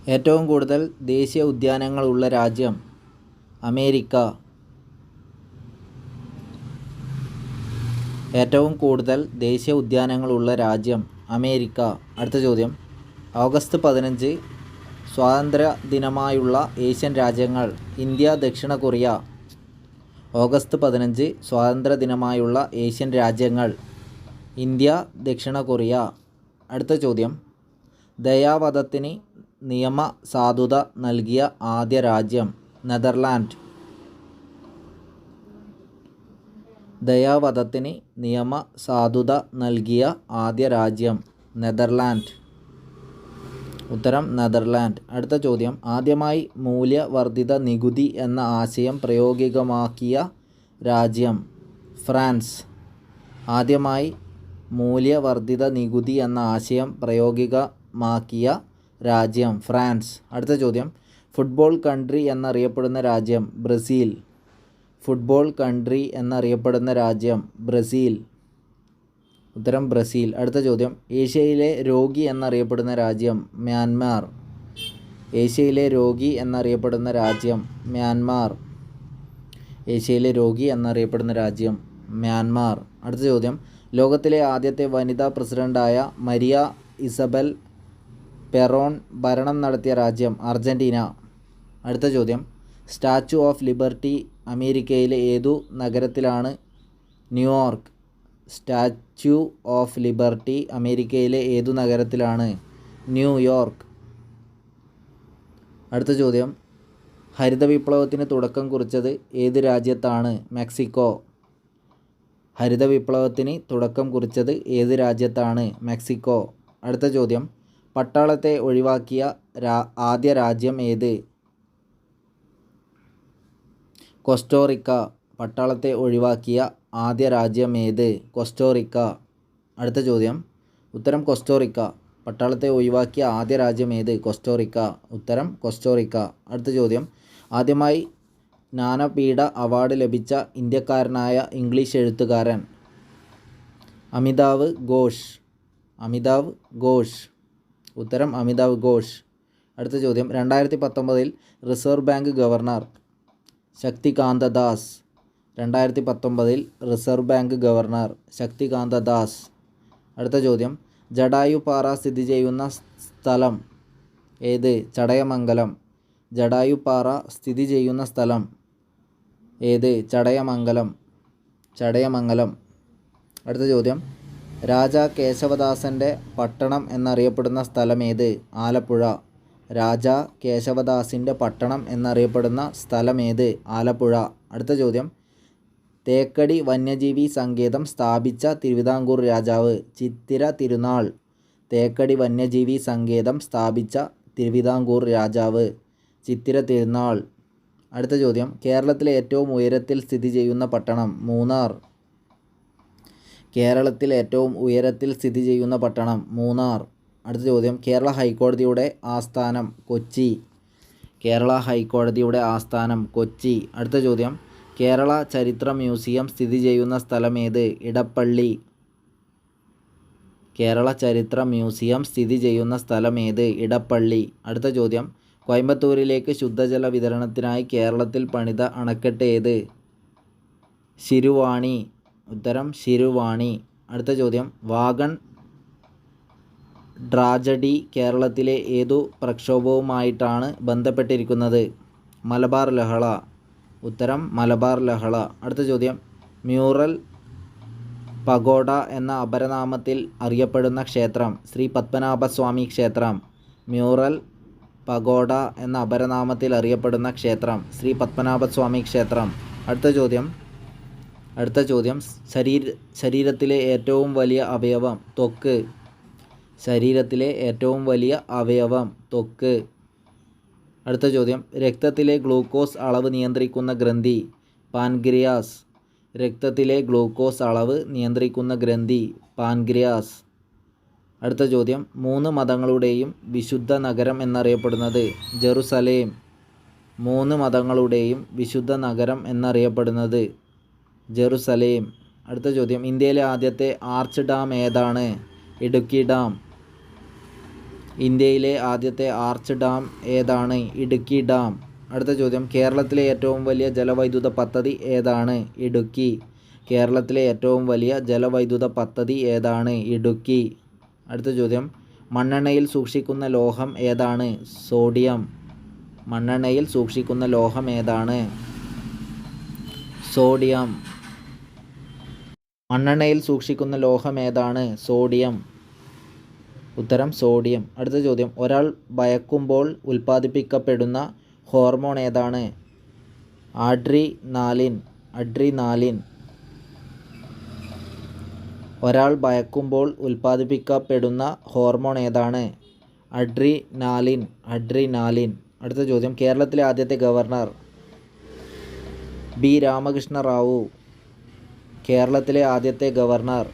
ഏറ്റവും കൂടുതൽ ദേശീയ ഉദ്യാനങ്ങളുള്ള രാജ്യം അമേരിക്ക. ഏറ്റവും കൂടുതൽ ദേശീയ ഉദ്യാനങ്ങളുള്ള രാജ്യം അമേരിക്ക. അടുത്ത ചോദ്യം, ഓഗസ്റ്റ് 15 സ്വാതന്ത്ര്യ ദിനമായുള്ള ഏഷ്യൻ രാജ്യങ്ങൾ. ഇന്ത്യ, ദക്ഷിണ കൊറിയ. ഓഗസ്റ്റ് 15 സ്വാതന്ത്ര്യ ദിനമായുള്ള ഏഷ്യൻ രാജ്യങ്ങൾ. ഇന്ത്യ, ദക്ഷിണ കൊറിയ. അടുത്ത ചോദ്യം, ദയാവധത്തിന് നിയമ സാധുത നൽകിയ ആദ്യ രാജ്യം നെതർലാൻഡ്. ദയാവധത്തിന് നിയമ സാധുത നൽകിയ ആദ്യ രാജ്യം നെതർലാൻഡ്. ഉത്തരം നെതർലാൻഡ്. അടുത്ത ചോദ്യം, ആദ്യമായി മൂല്യവർദ്ധിത നികുതി എന്ന ആശയം പ്രായോഗികമാക്കിയ രാജ്യം ഫ്രാൻസ്. ആദ്യമായി മൂല്യവർദ്ധിത നികുതി എന്ന ആശയം പ്രായോഗികമാക്കിയ രാജ്യം ഫ്രാൻസ്. അടുത്ത ചോദ്യം, ഫുട്ബോൾ കൺട്രി എന്നറിയപ്പെടുന്ന രാജ്യം ബ്രസീൽ. ഫുട്ബോൾ കൺട്രി എന്നറിയപ്പെടുന്ന രാജ്യം ബ്രസീൽ. ഉത്തരം ബ്രസീൽ. അടുത്ത ചോദ്യം, ഏഷ്യയിലെ രോഗി എന്നറിയപ്പെടുന്ന രാജ്യം മ്യാൻമാർ. ഏഷ്യയിലെ രോഗി എന്നറിയപ്പെടുന്ന രാജ്യം മ്യാൻമാർ. ഏഷ്യയിലെ രോഗി എന്നറിയപ്പെടുന്ന രാജ്യം മ്യാൻമാർ. അടുത്ത ചോദ്യം, ലോകത്തിലെ ആദ്യത്തെ വനിതാ പ്രസിഡൻ്റായ മരിയ ഇസബൽ പെറോൺ ഭരണം നടത്തിയ രാജ്യം അർജൻറ്റീന. അടുത്ത ചോദ്യം, സ്റ്റാച്യു ഓഫ് ലിബർട്ടി അമേരിക്കയിലെ ഏതു നഗരത്തിലാണ്? ന്യൂയോർക്ക്. സ്റ്റാച്യു ഓഫ് ലിബർട്ടി അമേരിക്കയിലെ ഏതു നഗരത്തിലാണ്? ന്യൂയോർക്ക്. അടുത്ത ചോദ്യം, ഹരിത വിപ്ലവത്തിന് തുടക്കം കുറിച്ചത് ഏത് രാജ്യത്താണ്? മെക്സിക്കോ. ഹരിത വിപ്ലവത്തിന് തുടക്കം കുറിച്ചത് ഏത് രാജ്യത്താണ്? മെക്സിക്കോ. അടുത്ത ചോദ്യം, പട്ടാളത്തെ ഒഴിവാക്കിയ ആദ്യ രാജ്യം ഏത്? കോസ്റ്റോറിക്ക. പട്ടാളത്തെ ഒഴിവാക്കിയ ആദ്യ രാജ്യം ഏത്? കോസ്റ്റോറിക്ക. അടുത്ത ചോദ്യം, ഉത്തരം കോസ്റ്റോറിക്ക. പട്ടാളത്തെ ഒഴിവാക്കിയ ആദ്യ രാജ്യം ഏത്? കോസ്റ്റോറിക്ക. ഉത്തരം കോസ്റ്റോറിക്ക. അടുത്ത ചോദ്യം, ആദ്യമായി ജ്ഞാനപീഠ അവാർഡ് ലഭിച്ച ഇന്ത്യക്കാരനായ ഇംഗ്ലീഷ് എഴുത്തുകാരൻ? അമിതാവ് ഘോഷ്. അമിതാവ് ഘോഷ്. ഉത്തരം അമിതാവ് ഘോഷ്. അടുത്ത ചോദ്യം, 2019 reserve bank governor? Shaktikanta Das. 2019 reserve bank governor Shaktikanta Das. അടുത്ത ചോദ്യം, ജടായുപ്പാറ സ്ഥിതി ചെയ്യുന്ന സ്ഥലം ഏത്? ചടയമംഗലം. ജടായുപ്പാറ സ്ഥിതി ചെയ്യുന്ന സ്ഥലം ഏത്? ചടയമംഗലം. ചടയമംഗലം. അടുത്ത ചോദ്യം, രാജാ കേശവദാസൻ്റെ പട്ടണം എന്നറിയപ്പെടുന്ന സ്ഥലം ഏത്? ആലപ്പുഴ. രാജാ കേശവദാസിൻ്റെ പട്ടണം എന്നറിയപ്പെടുന്ന സ്ഥലം ഏത്? ആലപ്പുഴ. അടുത്ത ചോദ്യം, തേക്കടി വന്യജീവി സങ്കേതം സ്ഥാപിച്ച തിരുവിതാംകൂർ രാജാവ്? ചിത്തിര തിരുനാൾ. തേക്കടി വന്യജീവി സങ്കേതം സ്ഥാപിച്ച തിരുവിതാംകൂർ രാജാവ് ചിത്തിര തിരുനാൾ. അടുത്ത ചോദ്യം, കേരളത്തിലെ ഏറ്റവും ഉയരത്തിൽ സ്ഥിതി ചെയ്യുന്ന പട്ടണം? മൂന്നാർ. കേരളത്തിൽ ഏറ്റവും ഉയരത്തിൽ സ്ഥിതി ചെയ്യുന്ന പട്ടണം മൂന്നാർ. അടുത്ത ചോദ്യം, കേരള ഹൈക്കോടതിയുടെ ആസ്ഥാനം? കൊച്ചി. കേരള ഹൈക്കോടതിയുടെ ആസ്ഥാനം കൊച്ചി. അടുത്ത ചോദ്യം, കേരള ചരിത്ര മ്യൂസിയം സ്ഥിതി ചെയ്യുന്ന സ്ഥലം ഏത്? ഇടപ്പള്ളി. കേരള ചരിത്ര മ്യൂസിയം സ്ഥിതി ചെയ്യുന്ന സ്ഥലം ഏത്? ഇടപ്പള്ളി. അടുത്ത ചോദ്യം, കോയമ്പത്തൂരിലേക്ക് ശുദ്ധജല വിതരണത്തിനായി കേരളത്തിൽ പണിത അണക്കെട്ട് ഏത്? ശിരുവാണി. ഉത്തരം ശിരുവാണി. അടുത്ത ചോദ്യം, വാഗൺ ട്രാജഡി കേരളത്തിലെ ഏതു പ്രക്ഷോഭവുമായിട്ടാണ് ബന്ധപ്പെട്ടിരിക്കുന്നത്? മലബാർ ലഹള. ഉത്തരം മലബാർ ലഹള. അടുത്ത ചോദ്യം, മ്യൂറൽ പഗോഡ എന്ന അപരനാമത്തിൽ അറിയപ്പെടുന്ന ക്ഷേത്രം? ശ്രീ പത്മനാഭസ്വാമി ക്ഷേത്രം. മ്യൂറൽ പഗോഡ എന്ന അപരനാമത്തിൽ അറിയപ്പെടുന്ന ക്ഷേത്രം ശ്രീ പത്മനാഭസ്വാമി ക്ഷേത്രം. അടുത്ത ചോദ്യം, ശരീരത്തിലെ ഏറ്റവും വലിയ അവയവം? ത്വക്ക്. ശരീരത്തിലെ ഏറ്റവും വലിയ അവയവം ത്വക്ക്. അടുത്ത ചോദ്യം, രക്തത്തിലെ ഗ്ലൂക്കോസ് അളവ് നിയന്ത്രിക്കുന്ന ഗ്രന്ഥി? പാൻക്രിയാസ്. രക്തത്തിലെ ഗ്ലൂക്കോസ് അളവ് നിയന്ത്രിക്കുന്ന ഗ്രന്ഥി പാൻക്രിയാസ്. അടുത്ത ചോദ്യം, 3 മതങ്ങളുടെയും വിശുദ്ധ നഗരം എന്നറിയപ്പെടുന്നത്? ജെറുസലേം. 3 മതങ്ങളുടെയും വിശുദ്ധ നഗരം എന്നറിയപ്പെടുന്നത് ജെറുസലേം. അടുത്ത ചോദ്യം, ഇന്ത്യയിലെ ആദ്യത്തെ ആർച്ച് ഡാം ഏതാണ്? ഇടുക്കി ഡാം. ഇന്ത്യയിലെ ആദ്യത്തെ ആർച്ച് ഡാം ഏതാണ്? ഇടുക്കി ഡാം. അടുത്ത ചോദ്യം, കേരളത്തിലെ ഏറ്റവും വലിയ ജലവൈദ്യുത പദ്ധതി ഏതാണ്? ഇടുക്കി. കേരളത്തിലെ ഏറ്റവും വലിയ ജലവൈദ്യുത പദ്ധതി ഏതാണ്? ഇടുക്കി. അടുത്ത ചോദ്യം, മണ്ണെണ്ണയിൽ സൂക്ഷിക്കുന്ന ലോഹം ഏതാണ്? സോഡിയം. മണ്ണെണ്ണയിൽ സൂക്ഷിക്കുന്ന ലോഹം ഏതാണ്? സോഡിയം. മണ്ണെണ്ണയിൽ സൂക്ഷിക്കുന്ന ലോഹം ഏതാണ്? സോഡിയം. ഉത്തരം സോഡിയം. അടുത്ത ചോദ്യം, ഒരാൾ ഭയക്കുമ്പോൾ ഉൽപ്പാദിപ്പിക്കപ്പെടുന്ന ഹോർമോൺ ഏതാണ്? അഡ്രിനാലിൻ. അഡ്രിനാലിൻ. ഒരാൾ ഭയക്കുമ്പോൾ ഉൽപ്പാദിപ്പിക്കപ്പെടുന്ന ഹോർമോൺ ഏതാണ്? അഡ്രിനാലിൻ. അഡ്രിനാലിൻ. അടുത്ത ചോദ്യം, കേരളത്തിലെ ആദ്യത്തെ ഗവർണർ? ബി രാമകൃഷ്ണ റാവു. കേരളത്തിലെ ആദ്യത്തെ ഗവർണർ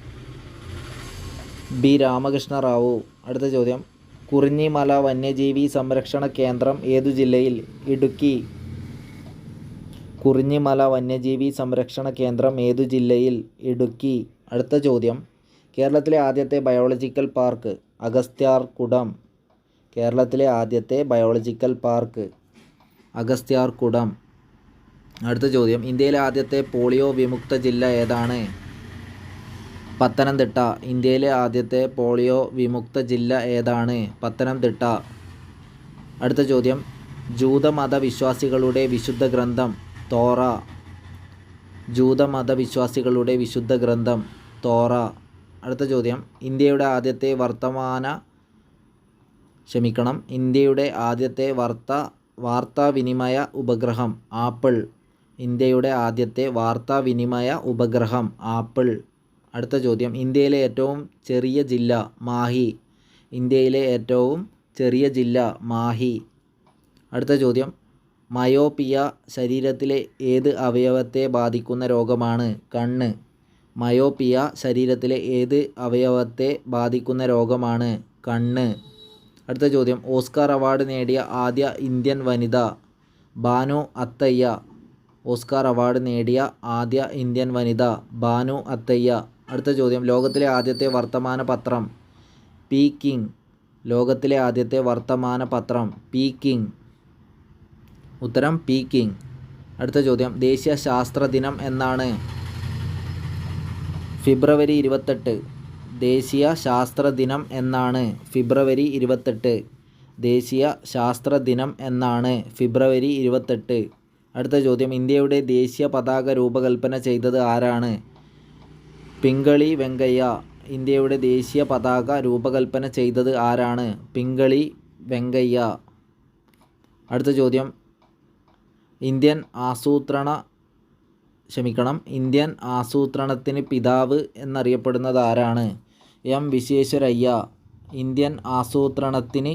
ബി രാമകൃഷ്ണ റാവു. അടുത്ത ചോദ്യം, കുറിഞ്ഞിമല വന്യജീവി സംരക്ഷണ കേന്ദ്രം ഏതു ജില്ലയിൽ? ഇടുക്കി. കുറിഞ്ഞിമല വന്യജീവി സംരക്ഷണ കേന്ദ്രം ഏതു ജില്ലയിൽ? ഇടുക്കി. അടുത്ത ചോദ്യം, കേരളത്തിലെ ആദ്യത്തെ ബയോളജിക്കൽ പാർക്ക്? അഗസ്ത്യാർകൂടം. കേരളത്തിലെ ആദ്യത്തെ ബയോളജിക്കൽ പാർക്ക് അഗസ്ത്യാർകൂടം. അടുത്ത ചോദ്യം, ഇന്ത്യയിലെ ആദ്യത്തെ പോളിയോ വിമുക്ത ജില്ല ഏതാണ്? പത്തനംതിട്ട. ഇന്ത്യയിലെ ആദ്യത്തെ പോളിയോ വിമുക്ത ജില്ല ഏതാണ്? പത്തനംതിട്ട. അടുത്ത ചോദ്യം, ജൂതമത വിശ്വാസികളുടെ വിശുദ്ധ ഗ്രന്ഥം? തോറ. ജൂതമത വിശ്വാസികളുടെ വിശുദ്ധ ഗ്രന്ഥം? തോറ. അടുത്ത ചോദ്യം, ഇന്ത്യയുടെ ആദ്യത്തെ വാർത്താവിനിമയ ഉപഗ്രഹം? ആപ്പിൾ. ഇന്ത്യയുടെ ആദ്യത്തെ വാർത്താവിനിമയ ഉപഗ്രഹം? ആപ്പിൾ. അടുത്ത ചോദ്യം, ഇന്ത്യയിലെ ഏറ്റവും ചെറിയ ജില്ല? മാഹി. ഇന്ത്യയിലെ ഏറ്റവും ചെറിയ ജില്ല? മാഹി. അടുത്ത ചോദ്യം, മയോപിയ ശരീരത്തിലെ ഏത് അവയവത്തെ ബാധിക്കുന്ന രോഗമാണ്? കണ്ണ്. മയോപിയ ശരീരത്തിലെ ഏത് അവയവത്തെ ബാധിക്കുന്ന രോഗമാണ്? കണ്ണ്. അടുത്ത ചോദ്യം, ഓസ്കാർ അവാർഡ് നേടിയ ആദ്യ ഇന്ത്യൻ വനിത? ഭാനു അത്തയ്യ. ഓസ്കാർ അവാർഡ് നേടിയ ആദ്യ ഇന്ത്യൻ വനിത? ഭാനു അത്തയ്യ. അടുത്ത ചോദ്യം, ലോകത്തിലെ ആദ്യത്തെ വർത്തമാന പത്രം? പീക്കിംഗ്. ലോകത്തിലെ ആദ്യത്തെ വർത്തമാന പത്രം? പീക്കിംഗ്. ഉത്തരം പീക്കിംഗ്. അടുത്ത ചോദ്യം, ദേശീയ ശാസ്ത്ര ദിനം എന്നാണ്? ഫെബ്രുവരി 28. ദേശീയ ശാസ്ത്ര ദിനം എന്നാണ്? ഫെബ്രുവരി 28. ദേശീയ ശാസ്ത്ര ദിനം എന്നാണ്? ഫെബ്രുവരി 28. അടുത്ത ചോദ്യം, ഇന്ത്യയുടെ ദേശീയ പതാക രൂപകൽപ്പന ചെയ്തത് ആരാണ്? പിംഗളി വെങ്കയ്യ. ഇന്ത്യയുടെ ദേശീയ പതാക രൂപകൽപ്പന ചെയ്തത് ആരാണ്? പിംഗളി വെങ്കയ്യ. അടുത്ത ചോദ്യം, ഇന്ത്യൻ ആസൂത്രണത്തിന് പിതാവ് എന്നറിയപ്പെടുന്നത് ആരാണ്? എം വിശ്വേശ്വരയ്യ. ഇന്ത്യൻ ആസൂത്രണത്തിന്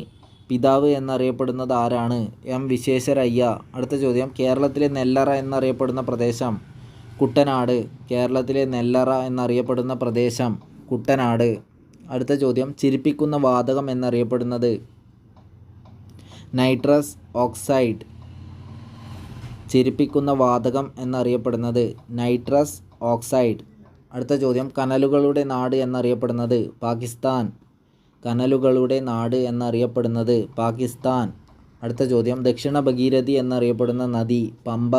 പിതാവ് എന്നറിയപ്പെടുന്നത് ആരാണ്? എം വിശ്വേശ്വരയ്യ. അടുത്ത ചോദ്യം, കേരളത്തിലെ നെല്ലറ എന്നറിയപ്പെടുന്ന പ്രദേശം? കുട്ടനാട്. കേരളത്തിലെ നെല്ലറ എന്നറിയപ്പെടുന്ന പ്രദേശം? കുട്ടനാട്. അടുത്ത ചോദ്യം, ചിരിപ്പിക്കുന്ന വാതകം എന്നറിയപ്പെടുന്നത്? Nitrous oxide. ചിരിപ്പിക്കുന്ന വാതകം എന്നറിയപ്പെടുന്നത്? Nitrous oxide. അടുത്ത ചോദ്യം, കനലുകളുടെ നാട് എന്നറിയപ്പെടുന്നത്? പാകിസ്ഥാൻ. കനലുകളുടെ നാട് എന്നറിയപ്പെടുന്നത്? പാകിസ്ഥാൻ. അടുത്ത ചോദ്യം, ദക്ഷിണ ഭഗീരഥി എന്നറിയപ്പെടുന്ന നദി? പമ്പ.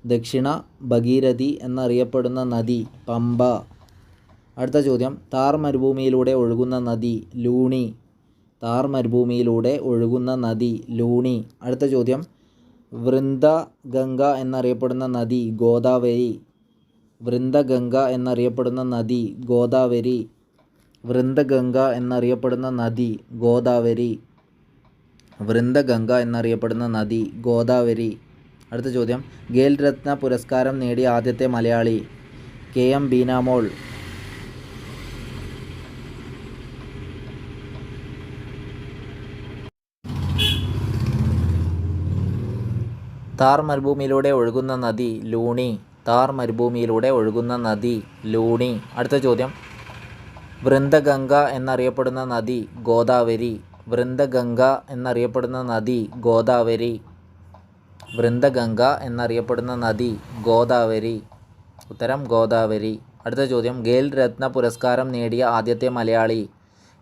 ദക്ഷിണ ഭഗീരഥി എന്നറിയപ്പെടുന്ന നദി? പമ്പ. അടുത്ത ചോദ്യം, താർ മരുഭൂമിയിലൂടെ ഒഴുകുന്ന നദി? ലൂണി. താർ മരുഭൂമിയിലൂടെ ഒഴുകുന്ന നദി? ലൂണി. അടുത്ത ചോദ്യം, വൃന്ദഗംഗ എന്നറിയപ്പെടുന്ന നദി? ഗോദാവരി. വൃന്ദഗംഗ എന്നറിയപ്പെടുന്ന നദി? ഗോദാവരി. വൃന്ദഗംഗ എന്നറിയപ്പെടുന്ന നദി? ഗോദാവരി. വൃന്ദഗംഗ എന്നറിയപ്പെടുന്ന നദി? ഗോദാവരി. അടുത്ത ചോദ്യം, ഖേൽ രത്ന പുരസ്കാരം നേടിയ ആദ്യത്തെ മലയാളി? കെ.എം. ബീനാമോൾ. താർ മരുഭൂമിയിലൂടെ ഒഴുകുന്ന നദി? ലൂണി. താർ മരുഭൂമിയിലൂടെ ഒഴുകുന്ന നദി? ലൂണി. അടുത്ത ചോദ്യം, വൃന്ദഗംഗ എന്നറിയപ്പെടുന്ന നദി? ഗോദാവരി. വൃന്ദഗംഗ എന്നറിയപ്പെടുന്ന നദി? ഗോദാവരി. വൃന്ദഗംഗ എന്നറിയപ്പെടുന്ന നദി? ഗോദാവരി. ഉത്തരം ഗോദാവരി. അടുത്ത ചോദ്യം, ഖേൽ രത്ന പുരസ്കാരം നേടിയ ആദ്യത്തെ മലയാളി?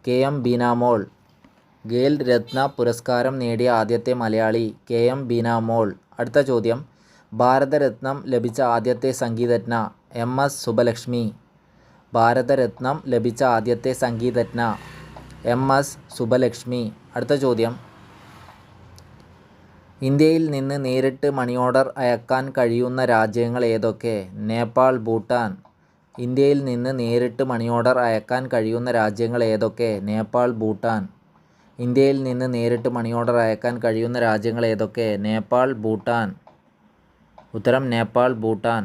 കെ.എം. ബീനാമോൾ. ഖേൽ രത്ന പുരസ്കാരം നേടിയ ആദ്യത്തെ മലയാളി KM ബീനാമോൾ. അടുത്ത ചോദ്യം, ഭാരതരത്നം ലഭിച്ച ആദ്യത്തെ സംഗീതജ്ഞ MS സുബ്ബലക്ഷ്മി. ഭാരതരത്നം ലഭിച്ച ആദ്യത്തെ സംഗീതജ്ഞ MS സുബ്ബലക്ഷ്മി. അടുത്ത ചോദ്യം, ഇന്ത്യയിൽ നിന്ന് നേരിട്ട് മണി ഓർഡർ അയക്കാൻ കഴിയുന്ന രാജ്യങ്ങൾ ഏതൊക്കെ? നേപ്പാൾ, ഭൂട്ടാൻ. ഇന്ത്യയിൽ നിന്ന് നേരിട്ട് മണി ഓർഡർ അയക്കാൻ കഴിയുന്ന രാജ്യങ്ങൾ ഏതൊക്കെ? നേപ്പാൾ, ഭൂട്ടാൻ. ഇന്ത്യയിൽ നിന്ന് നേരിട്ട് മണി ഓർഡർ അയക്കാൻ കഴിയുന്ന രാജ്യങ്ങൾ ഏതൊക്കെ? നേപ്പാൾ, ഭൂട്ടാൻ. ഉത്തരം നേപ്പാൾ, ഭൂട്ടാൻ.